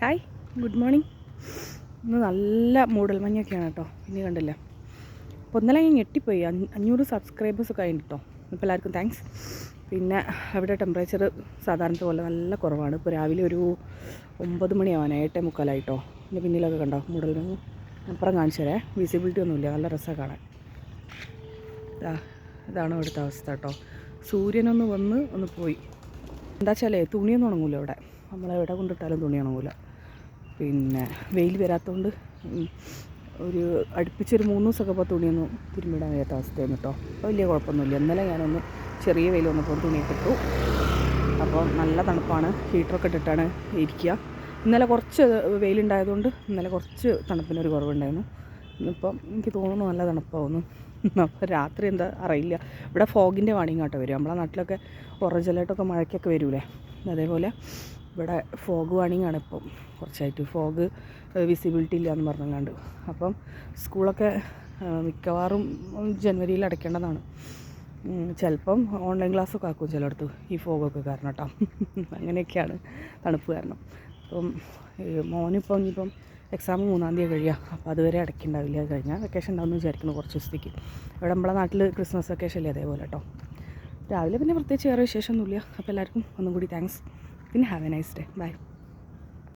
Hi, good morning. ഇന്ന് നല്ല മൂടൽമഞ്ഞൊക്കെയാണ് കേട്ടോ. ഇനി കണ്ടില്ല. അപ്പോൾ ഇന്നലെ ഞാൻ ഞെട്ടിപ്പോയി. 500 സബ്സ്ക്രൈബേഴ്സൊക്കെ ആയിട്ട് കേട്ടോ. ഇപ്പോൾ എല്ലാവർക്കും താങ്ക്സ്. പിന്നെ അവിടെ ടെമ്പറേച്ചർ സാധാരണത്തെ പോലെ നല്ല കുറവാണ്. ഇപ്പോൾ രാവിലെ ഒരു 9 മണിയാവാനായി, 8:45 എൻ്റെ പിന്നിലൊക്കെ കണ്ടോ മൂടൽമഞ്ഞ്. അപ്പുറം കാണിച്ചു തരാം. വിസിബിലിറ്റി ഒന്നുമില്ല, നല്ല രസമാണ് കാണാൻ. ഇതാണ് ഇവിടുത്തെ അവസ്ഥ കേട്ടോ. സൂര്യനൊന്ന് വന്ന് ഒന്ന് പോയി. എന്താ വെച്ചാലേ തുണിയൊന്നും ഉണങ്ങില്ല ഇവിടെ. നമ്മളെവിടെ കൊണ്ടിട്ടാലും തുണി ഉണങ്ങില്ല. പിന്നെ വെയിൽ വരാത്തതുകൊണ്ട് ഒരു അടുപ്പിച്ചൊരു 3 ദിവസമൊക്കെ ഇപ്പോൾ തുണിയൊന്നും തിരുമ്മിടാൻ വയ്യാത്ത അവസ്ഥയാണ് കേട്ടോ. അപ്പോൾ വലിയ കുഴപ്പമൊന്നുമില്ല. ഇന്നലെ ഞാനൊന്ന് ചെറിയ വെയിൽ വന്നപ്പോൾ തുണിയൊക്കെ ഇട്ടു. അപ്പോൾ നല്ല തണുപ്പാണ്. ഹീറ്ററൊക്കെ ഇട്ടിട്ടാണ് ഇരിക്കുക. ഇന്നലെ കുറച്ച് വെയിലുണ്ടായതുകൊണ്ട് ഇന്നലെ കുറച്ച് തണുപ്പിനൊരു കുറവുണ്ടായിരുന്നു. ഇന്നിപ്പം എനിക്ക് തോന്നുന്നു നല്ല തണുപ്പാവുന്നു. അപ്പോൾ രാത്രി എന്താ അറിയില്ല. ഇവിടെ ഫോഗിൻ്റെ വാണിംഗ് ആട്ടോ വരും. നമ്മളെ നാട്ടിലൊക്കെ ഓറഞ്ച് അലേർട്ടൊക്കെ മഴയ്ക്കൊക്കെ വരൂലേ, അതേപോലെ ഇവിടെ ഫോഗ് വാണിംഗ് ആണ് ഇപ്പം കുറച്ചായിട്ട്. ഫോഗ് വിസിബിലിറ്റി ഇല്ല എന്ന് പറഞ്ഞങ്ങാണ്ട്. അപ്പം സ്കൂളൊക്കെ മിക്കവാറും ജനുവരിയിൽ അടയ്ക്കേണ്ടതാണ്. ചിലപ്പം ഓൺലൈൻ ക്ലാസ്സൊക്കെ ആക്കും ചിലയിടത്ത് ഈ ഫോഗൊക്കെ കാരണം കേട്ടോ. അങ്ങനെയൊക്കെയാണ് തണുപ്പ് കാരണം. അപ്പം മോനിപ്പം ഇനിയിപ്പം എക്സാം 3-ാം തീയതി കഴിയുക. അപ്പോൾ അതുവരെ അടയ്ക്കുന്നുണ്ടാവില്ല. കഴിഞ്ഞാൽ വെക്കേഷൻ ഉണ്ടാവുമെന്ന് വിചാരിക്കുന്നു കുറച്ച് ദിവസത്തേക്ക്. ഇവിടെ നമ്മളെ നാട്ടിൽ ക്രിസ്മസ് വെക്കേഷൻ ഇല്ലേ, അതേപോലെ കേട്ടോ. രാവിലെ പിന്നെ പ്രത്യേകിച്ച് വേറെ വിശേഷമൊന്നുമില്ല. അപ്പോൾ എല്ലാവർക്കും ഒന്നും കൂടി താങ്ക്സ്. പിന്നെ have a nice day. By.